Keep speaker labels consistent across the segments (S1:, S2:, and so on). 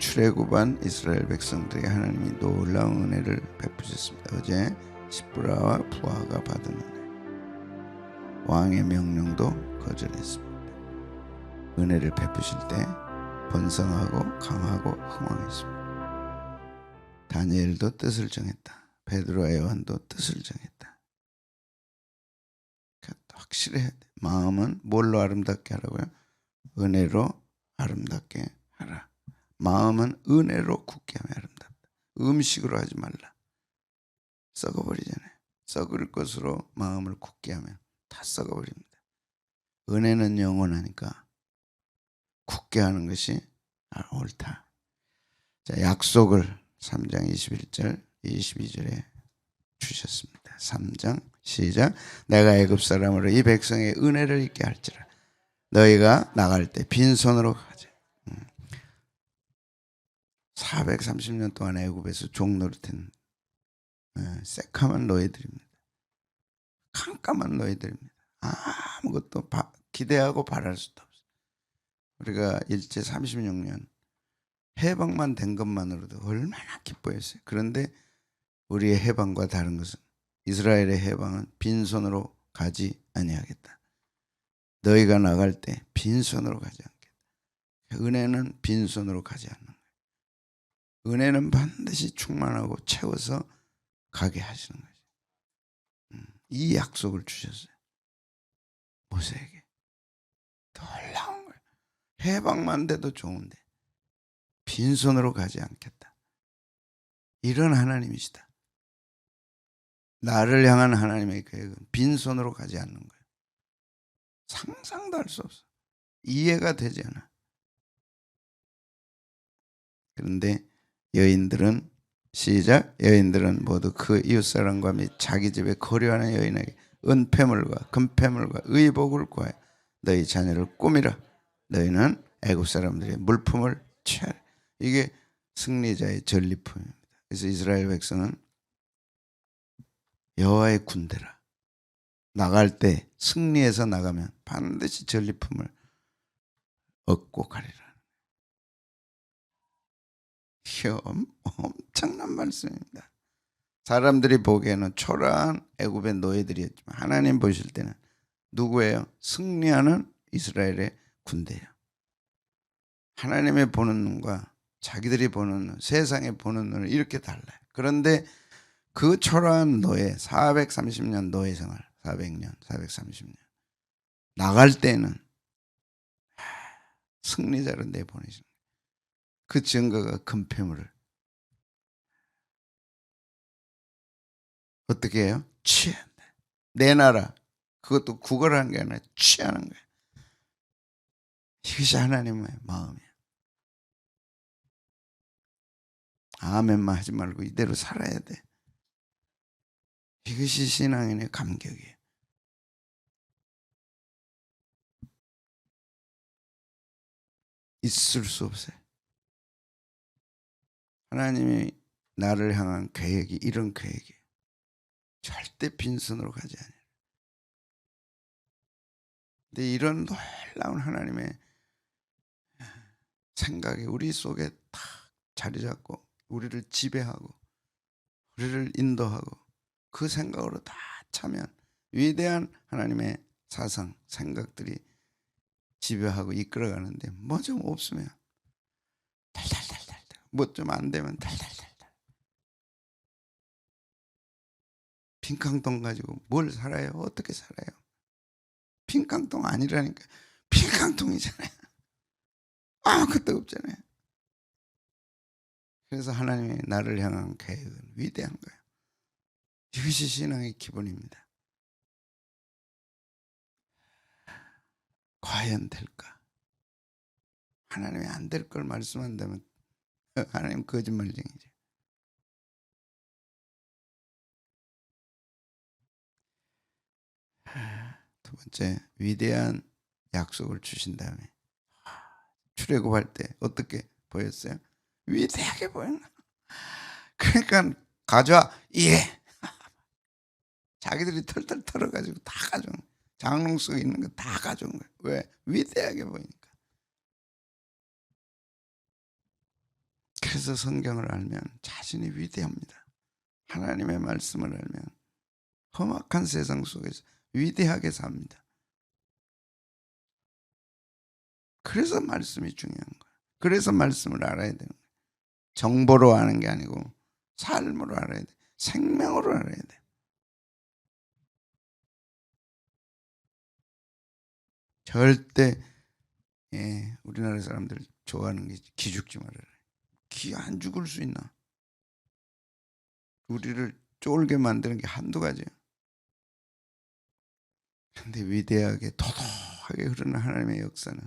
S1: 출애굽한 이스라엘 백성들에게 하나님이 놀라운 은혜를 베푸셨습니다. 어제 시브라와 부하가 받은 은혜, 왕의 명령도 거절했습니다. 은혜를 베푸실 때 번성하고 강하고 흥왕했습니다. 다니엘도 뜻을 정했다. 베드로와 요한도 뜻을 정했다. 확실해야 돼. 마음은 뭘로 아름답게 하라고요? 은혜로 아름답게 하라. 마음은 은혜로 굳게 하면 아름답다. 음식으로 하지 말라. 썩어버리잖아요. 썩을 것으로 마음을 굳게 하면 다 썩어버립니다. 은혜는 영원하니까 굳게 하는 것이 옳다. 자, 약속을 3장 21절 22절에 주셨습니다. 3장 시작. 내가 애굽 사람으로 이 백성의 은혜를 잊게 할지라. 너희가 나갈 때 빈손으로 가자. 430년 동안 애굽에서 종노릇한 새카만 노예들입니다. 깜깜한 노예들입니다. 아무것도 기대하고 바랄 수도 없어요. 우리가 일제 36년 해방만 된 것만으로도 얼마나 기뻐했어요. 그런데 우리의 해방과 다른 것은 이스라엘의 해방은 빈손으로 가지 아니하겠다. 너희가 나갈 때 빈손으로 가지 않겠다. 은혜는 빈손으로 가지 않는 거예요. 은혜는 반드시 충만하고 채워서 가게 하시는 거죠. 이 약속을 주셨어요. 모세에게. 놀라운 거예요. 해방만 돼도 좋은데 빈손으로 가지 않겠다. 이런 하나님이시다. 나를 향한 하나님의 계획은 빈손으로 가지 않는 거예요. 상상도 할 수 없어. 이해가 되지 않아. 그런데 여인들은 시작. 여인들은 모두 그 이웃사람과 및 자기 집에 거류하는 여인에게 은폐물과 금폐물과 의복을 구하여 너희 자녀를 꾸미라. 너희는 애굽 사람들의 물품을 취하라. 이게 승리자의 전리품입니다. 그래서 이스라엘 백성은 여호와의 군대라. 나갈 때 승리해서 나가면 반드시 전리품을 얻고 가리라. 엄청난 말씀입니다. 사람들이 보기에는 초라한 애굽의 노예들이었지만 하나님 보실 때는 누구예요? 승리하는 이스라엘의 군대예요. 하나님의 보는 눈과 자기들이 보는 눈, 세상에 보는 눈은 이렇게 달라요. 그런데 그 초라한 노예, 430년 노예 생활, 400년, 430년 나갈 때는 승리자로 내보내시는 거예요. 그 증거가 금폐물을 어떻게 해요? 취한다. 내놔라. 그것도 구걸하는 게 아니라 취하는 거예요. 이것이 하나님의 마음이에요. 아멘만 하지 말고 이대로 살아야 돼. 이것이 신앙인의 감격이에요. 있을 수 없어요. 하나님이 나를 향한 계획이 이런 계획이에요. 절대 빈손으로 가지 않아요. 근데 이런 놀라운 하나님의 생각이 우리 속에 탁 자리 잡고 우리를 지배하고 우리를 인도하고 그 생각으로 다 차면 위대한 하나님의 사상, 생각들이 지배하고 이끌어가는데 뭐 좀 없으면 달달달달, 뭐 좀 안 되면 달달달달. 빈깡통 가지고 뭘 살아요? 어떻게 살아요? 빈깡통 아니라니까. 빈깡통이잖아요. 아무것도 없잖아요. 그래서 하나님이 나를 향한 계획은 위대한 거예요. 이것이 신앙의 기본입니다. 과연 될까? 하나님이 안 될 걸 말씀한다면 하나님 거짓말쟁이죠. 두 번째, 위대한 약속을 주신 다음에 출애굽할 때 어떻게 보였어요? 위대하게 보였나? 그러니까 가져와. 예. 자기들이 털털 털어가지고 다 가져온 거예요. 장롱 속에 있는 거 다 가져온 거예요. 왜? 위대하게 보이니까. 그래서 성경을 알면 자신이 위대합니다. 하나님의 말씀을 알면 험악한 세상 속에서 위대하게 삽니다. 그래서 말씀이 중요한 거예요. 그래서 말씀을 알아야 되는 거예요. 정보로 아는 게 아니고 삶으로 알아야 돼요. 생명으로 알아야 돼요. 절대 우리나라 사람들 좋아하는 게 기죽지 말아라. 기 안 죽을 수 있나? 우리를 쫄게 만드는 게 한두 가지예요. 근데 위대하게 도도하게 흐르는 하나님의 역사는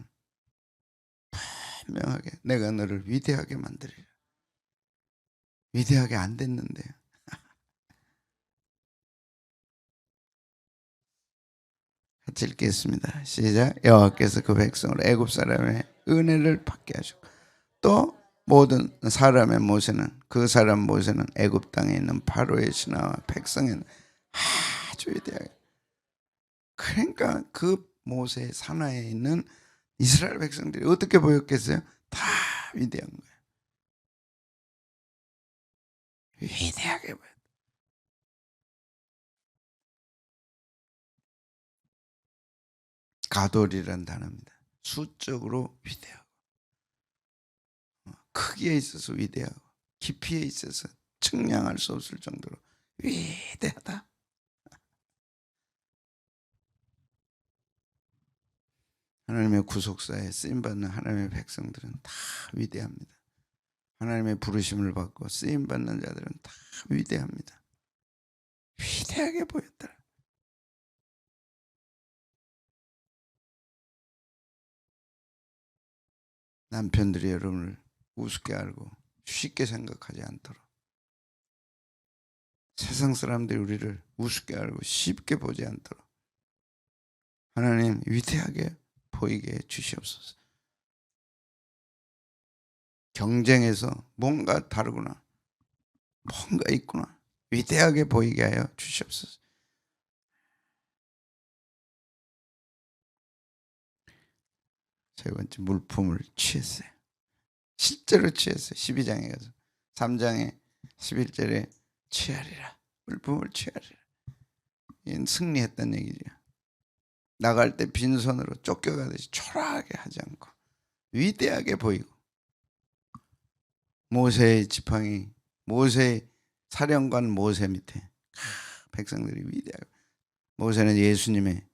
S1: 분명하게 내가 너를 위대하게 만들리라. 위대하게 안 됐는데 같이 읽겠습니다. 시작. 여호와께서 그 백성을 애굽 사람의 은혜를 받게 하시고 또 모든 사람의 모세는 그 사람 모세는 애굽 땅에 있는 바로의 신하와 백성에는 아주 위대하게. 그러니까 그 모세 산하에 있는 이스라엘 백성들이 어떻게 보였겠어요? 다 위대한 거예요. 위대하게 보였다. 가돌이라는 단어입니다. 수적으로 위대하고 크기에 있어서 위대하고 깊이에 있어서 측량할 수 없을 정도로 위대하다. 하나님의 구속사에 쓰임받는 하나님의 백성들은 다 위대합니다. 하나님의 부르심을 받고 쓰임받는 자들은 다 위대합니다. 위대하게 보였다. 남편들이 여러분을 우습게 알고 쉽게 생각하지 않도록, 세상 사람들이 우리를 우습게 알고 쉽게 보지 않도록 하나님 위대하게 보이게 해 주시옵소서. 경쟁에서 뭔가 다르구나, 뭔가 있구나, 위대하게 보이게 하여 주시옵소서. 세 번째, 물품을 취했어요. 실제로 취했어요. 12장에 가서 3장에 11절에 취하리라. 물품을 취하리라. 이건 승리했다는 얘기죠. 나갈 때 빈손으로 쫓겨가듯이 초라하게 하지 않고 위대하게 보이고, 모세의 지팡이, 모세의 사령관 모세 밑에 백성들이 위대하고, 모세는 예수님의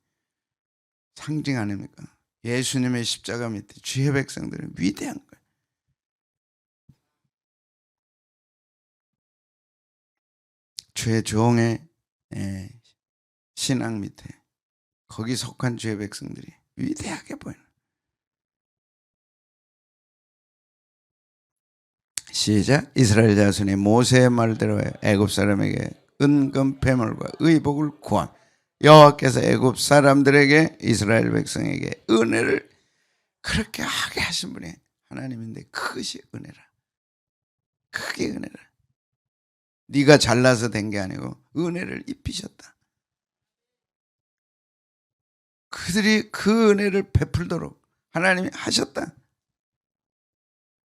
S1: 상징 아닙니까? 예수님의 십자가 밑에 주의 백성들은 위대한 거예요. 주의 종의 신앙 밑에 거기 속한 주의 백성들이 위대하게 보이는. 시작. 이스라엘 자손이 모세의 말대로 애굽 사람에게 은금 배물과 의복을 구함. 여호와께서 애굽 사람들에게 이스라엘 백성에게 은혜를 그렇게 하게 하신 분이 하나님인데 그것이 은혜라. 그게 은혜라. 네가 잘나서 된 게 아니고 은혜를 입히셨다. 그들이 그 은혜를 베풀도록 하나님이 하셨다.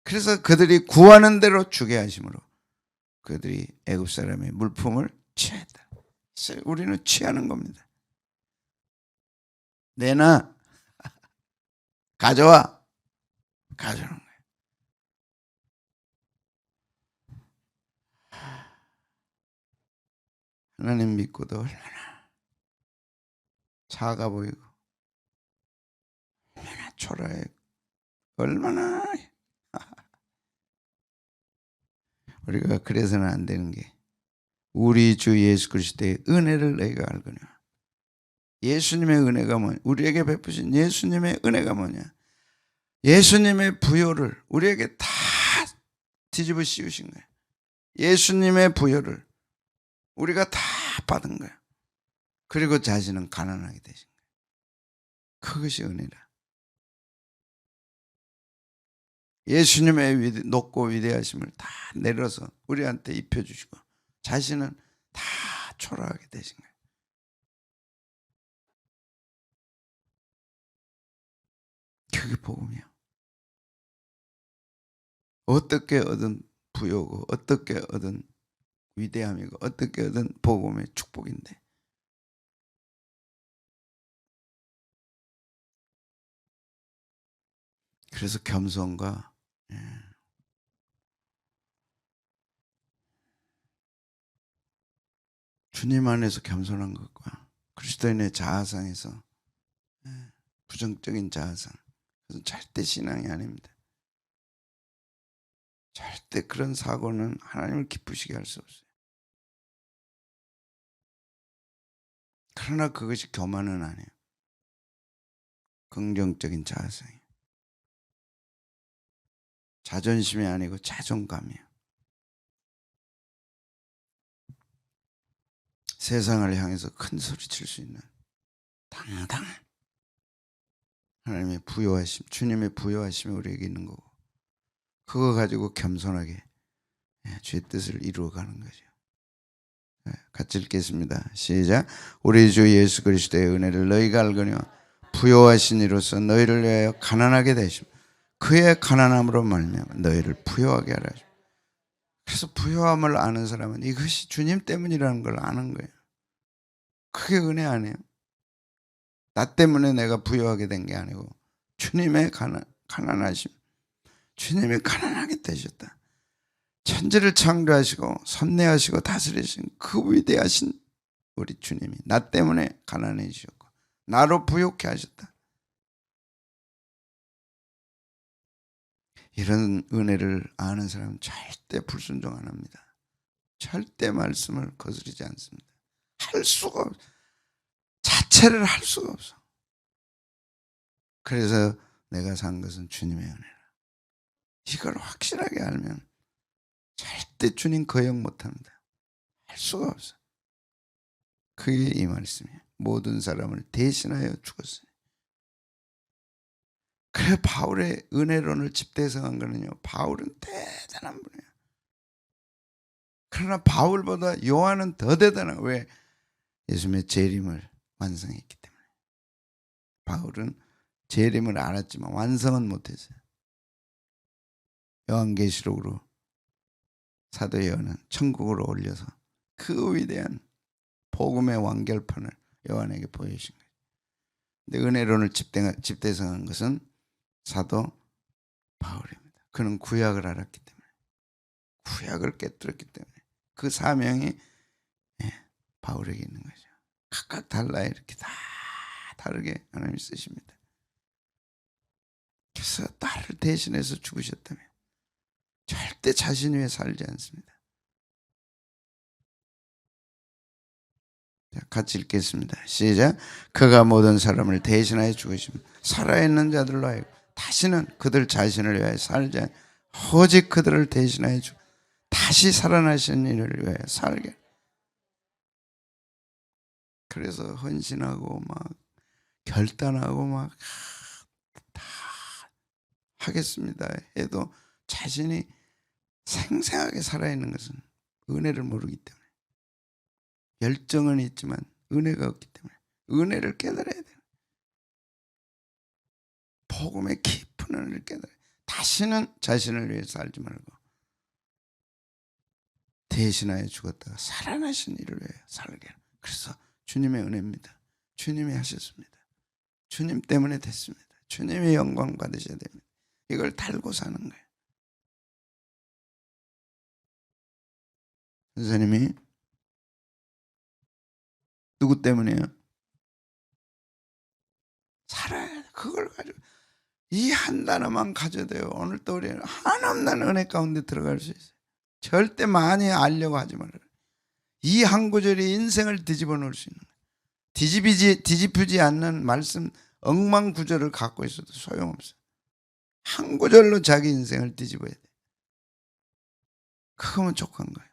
S1: 그래서 그들이 구하는 대로 주게 하심으로 그들이 애굽 사람의 물품을 취했다. 우리는 취하는 겁니다. 내놔, 가져와, 가져오는 거예요. 하나님 믿고도 얼마나 작아 보이고 얼마나 초라해, 얼마나 우리가 그래서는 안 되는 게, 우리 주 예수 그리스도의 은혜를 너희가 알거냐. 예수님의 은혜가 뭐냐? 우리에게 베푸신 예수님의 은혜가 뭐냐? 예수님의 부요를 우리에게 다 뒤집어 씌우신 거예요. 예수님의 부요를 우리가 다 받은 거예요. 그리고 자신은 가난하게 되신 거예요. 그것이 은혜라. 예수님의 높고 위대하심을 다 내려서 우리한테 입혀주시고 자신은 다 초라하게 되신 거예요. 그게 복음이에요. 어떻게 얻은 부요고 어떻게 얻은 위대함이고 어떻게 얻은 복음의 축복인데. 그래서 겸손과 주님 안에서 겸손한 것과 그리스도인의 자아상에서 부정적인 자아상, 그것은 절대 신앙이 아닙니다. 절대 그런 사고는 하나님을 기쁘시게 할 수 없어요. 그러나 그것이 교만은 아니에요. 긍정적인 자아상이에요. 자존심이 아니고 자존감이에요. 세상을 향해서 큰 소리 칠 수 있는 당당한 하나님의 부요하심, 주님의 부요하심이 우리에게 있는 거고, 그거 가지고 겸손하게 주의 뜻을 이루어가는 거죠. 같이 읽겠습니다. 시작. 우리 주 예수 그리스도의 은혜를 너희가 알거니와 부요하신 이로써 너희를 위하여 가난하게 되심, 그의 가난함으로 말미암아 너희를 부요하게 하라. 그래서 부요함을 아는 사람은 이것이 주님 때문이라는 걸 아는 거예요. 그게 은혜 아니에요. 나 때문에 내가 부요하게 된 게 아니고 주님의 가난하심, 주님이 가난하게 되셨다. 천지를 창조하시고 섭내하시고 다스리신 그 위대하신 우리 주님이 나 때문에 가난해지셨고 나로 부요케 하셨다. 이런 은혜를 아는 사람은 절대 불순종 안 합니다. 절대 말씀을 거스르지 않습니다. 할 수가 없어. 자체를 할 수가 없어. 그래서 내가 산 것은 주님의 은혜라. 이걸 확실하게 알면 절대 주님 거역 못합니다. 할 수가 없어. 그게 이 말씀이에요. 모든 사람을 대신하여 죽었어요. 그래 바울의 은혜론을 집대성한 거는요, 바울은 대단한 분이에요. 그러나 바울보다 요한은 더 대단한, 왜? 예수님의 재림을 완성했기 때문에. 바울은 재림을 알았지만 완성은 못했어요. 요한계시록으로 사도 요한은 천국으로 올려서 그 위대한 복음의 완결판을 요한에게 보여주신 거예요. 근데 은혜론을 집대성한 것은 사도 바울입니다. 그는 구약을 알았기 때문에, 구약을 깨뜨렸기 때문에 그 사명이 바울에게 있는 거죠. 각각 달라요. 이렇게 다 다르게 하나님이 쓰십니다. 그래서 나를 대신해서 죽으셨다면 절대 자신 위에 살지 않습니다. 자, 같이 읽겠습니다. 시작. 그가 모든 사람을 대신하여 죽으시면 살아있는 자들로 하여금 다시는 그들 자신을 위하여 살지 않, 오직 그들을 대신하여 죽, 다시 살아나신 이를 위하여 살게. 그래서 헌신하고 막 결단하고 막 다 하겠습니다 해도 자신이 생생하게 살아있는 것은 은혜를 모르기 때문에, 열정은 있지만 은혜가 없기 때문에 은혜를 깨달아야 돼요. 복음의 깊은 은혜를 깨달아요. 다시는 자신을 위해 살지 말고 대신하여 죽었다가 살아나신 이를 위해 살게. 그래서 주님의 은혜입니다. 주님이 하셨습니다. 주님 때문에 됐습니다. 주님의 영광 받으셔야 됩니다. 이걸 달고 사는 거예요. 선생님이 누구 때문에요? 살아야 돼. 그걸 가지고 이 한 단어만 가져도 돼요. 오늘 또 우리는 한없는 은혜 가운데 들어갈 수 있어요. 절대 많이 알려고 하지 말아요. 이 한 구절이 인생을 뒤집어 놓을 수 있는 거예요. 뒤집히지 않는 말씀 억만 구절을 갖고 있어도 소용없어요. 한 구절로 자기 인생을 뒤집어야 돼. 그거면 족한 거예요.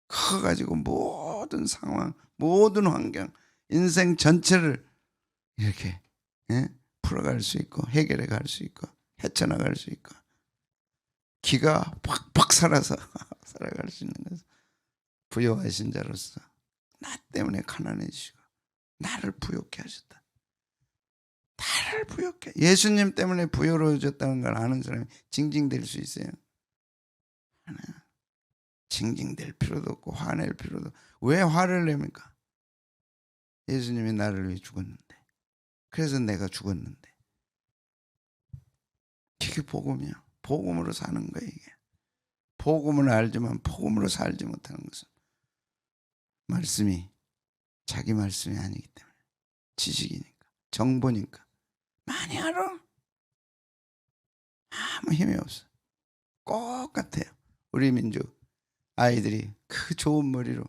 S1: 그거 가지고 모든 상황, 모든 환경, 인생 전체를 이렇게 풀어갈 수 있고 해결해 갈 수 있고 헤쳐나갈 수 있고 기가 팍팍 살아서 살아갈 수 있는 것은 부요하신 자로서 나 때문에 가난해지시고 나를 부요케 하셨다. 나를 부요케. 예수님 때문에 부요로워졌다는 걸 아는 사람이 징징댈 수 있어요. 징징댈 필요도 없고 화낼 필요도 없고. 왜 화를 냅니까? 예수님이 나를 위해 죽었는데, 그래서 내가 죽었는데. 이게 복음이야. 복음으로 사는 거야 이게. 복음을 알지만 복음으로 살지 못하는 것은 말씀이 자기 말씀이 아니기 때문에. 지식이니까, 정보니까 많이 알아. 아무 힘이 없어. 똑같아요. 우리 민족 아이들이 그 좋은 머리로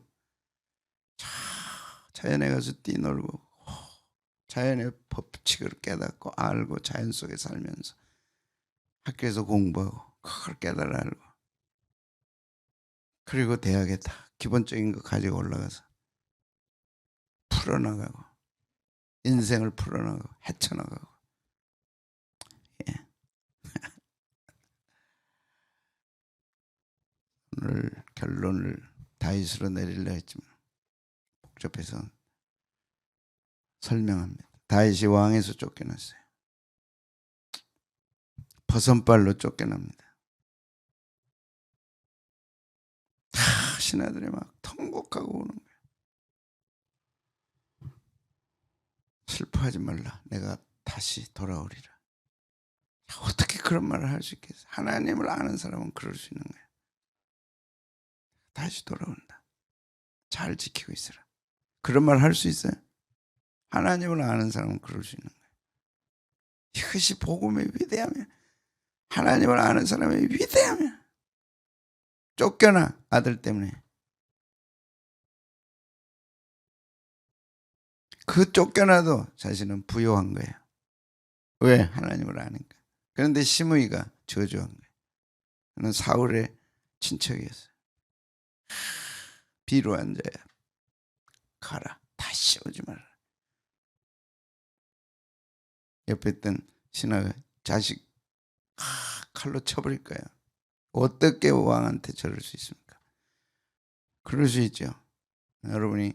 S1: 자연에 가서 뛰놀고 자연의 법칙을 깨닫고 알고 자연 속에 살면서 학교에서 공부하고 그걸 깨달아 알고, 그리고 대학에 다 기본적인 거 가지고 올라가서 풀어나가고 인생을 풀어나가고 헤쳐나가고. 예. 오늘 결론을 다윗으로 내리려 했지만 복잡해서 설명합니다. 다윗이 왕에서 쫓겨났어요. 버선발로 쫓겨납니다. 다 신하들이 막 통곡하고 오는 거예요. 슬퍼하지 말라. 내가 다시 돌아오리라. 어떻게 그런 말을 할 수 있겠어요? 하나님을 아는 사람은 그럴 수 있는 거예요. 다시 돌아온다. 잘 지키고 있으라. 그런 말 할 수 있어요? 하나님을 아는 사람은 그럴 수 있는 거예요. 이것이 복음의 위대하면, 하나님을 아는 사람의 위대하면. 쫓겨나, 아들 때문에. 그 쫓겨나도 자신은 부요한 거예요. 왜? 하나님을 아니까. 그런데 시므이가 저주한 거예요. 그는 사울의 친척이었어요. 비루한 자야, 가라. 다시 오지 말라. 옆에 있던 신하가 자식 칼로 쳐버릴 거야. 어떻게 왕한테 저럴 수 있습니까? 그럴 수 있죠. 여러분이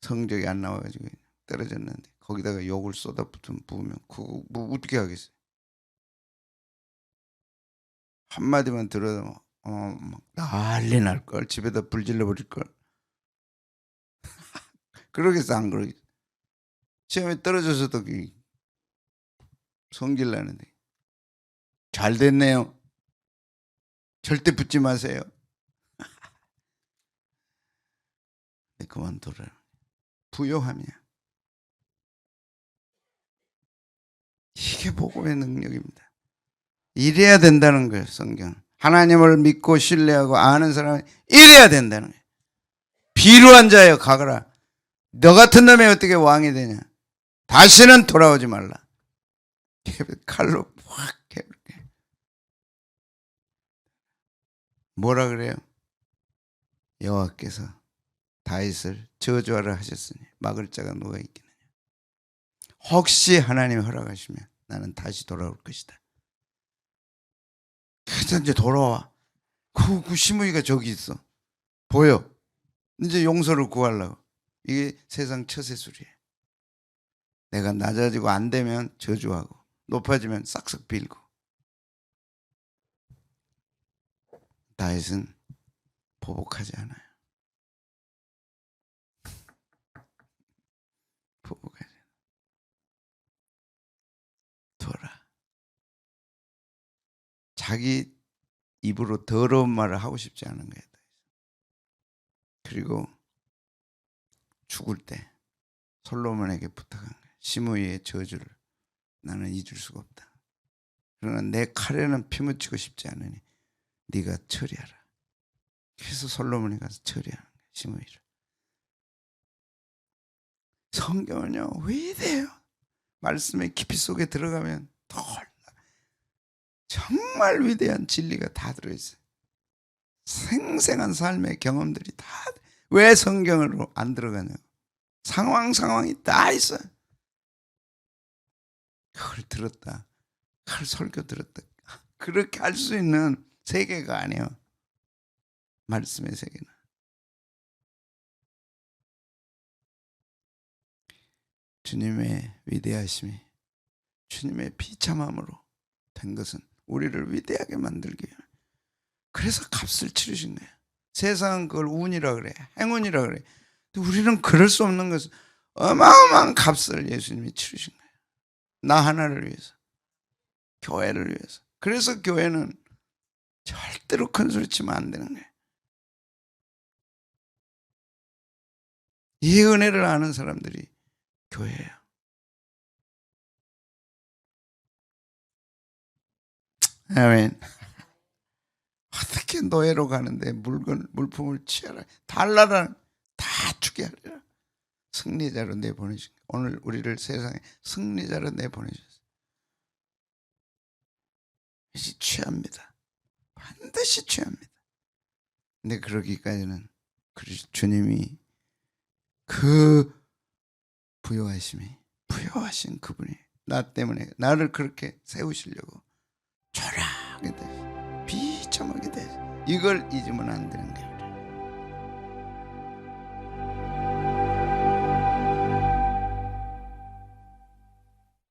S1: 성적이 안 나와가지고 떨어졌는데 거기다가 욕을 쏟아부으면 그거 뭐 어떻게 하겠어요? 한마디만 들어도 막 난리 날걸. 집에다 불 질러버릴걸. 그러겠어 안 그러겠어? 시험에 떨어져서도 성질 나는데 잘 됐네요. 절대 붙지 마세요. 그만둬라. 부요함이야. 이게 복음의 능력입니다. 이래야 된다는 거예요. 성경. 하나님을 믿고 신뢰하고 아는 사람은 이래야 된다는 거예요. 비루한 자여 가거라. 너 같은 놈이 어떻게 왕이 되냐. 다시는 돌아오지 말라. 칼로 확 해볼게. 뭐라 그래요? 여호와께서 다윗을 저주하라 하셨으니 막을 자가 누가 있겠느냐. 혹시 하나님이 허락하시면 나는 다시 돌아올 것이다. 그래서 이제 돌아와. 그 시므이가 저기 있어. 보여. 이제 용서를 구하려고. 이게 세상 처세술이에요. 내가 낮아지고 안 되면 저주하고 높아지면 싹싹 빌고. 다윗은 보복하지 않아요. 보복하지 않아요. 둬라. 자기 입으로 더러운 말을 하고 싶지 않은 거예요. 그리고 죽을 때 솔로몬에게 부탁한 거예요. 시므이의 저주를 나는 잊을 수가 없다. 그러나 내 칼에는 피 묻히고 싶지 않으니 네가 처리하라. 그래서 솔로몬이 가서 처리하는 거예요. 시므이를. 성경은요 위대해요. 말씀의 깊이 속에 들어가면 정말 위대한 진리가 다 들어있어요. 생생한 삶의 경험들이 다. 왜 성경으로 안 들어가냐고. 상황이 다 있어요. 그걸 들었다. 그걸 설교 들었다. 그렇게 할 수 있는 세계가 아니에요. 말씀의 세계는. 주님의 위대하심이 주님의 비참함으로 된 것은 우리를 위대하게 만들기 위해 그래서 값을 치르신 거예요. 세상은 그걸 운이라 그래, 행운이라 그래. 근데 우리는 그럴 수 없는 것을 어마어마한 값을 예수님이 치르신 거예요. 나 하나를 위해서, 교회를 위해서. 그래서 교회는 절대로 큰 소리 치면 안 되는 거예요. 이 은혜를 아는 사람들이 교회예요. 아멘. 어떻게 노예로 가는데 물품을 취하라, 달라라, 다 주게 하리라. 승리자로 내보내신 거예요. 오늘 우리를 세상에 승리자로 내보내셨어요. 반드시 취합니다. 반드시 취합니다. 근데 그러기까지는 주님이 그 부여하신 그분이 나 때문에 나를 그렇게 세우시려고 초라하게 되시, 비참하게 되시, 이걸 잊으면 안 되는 거예요.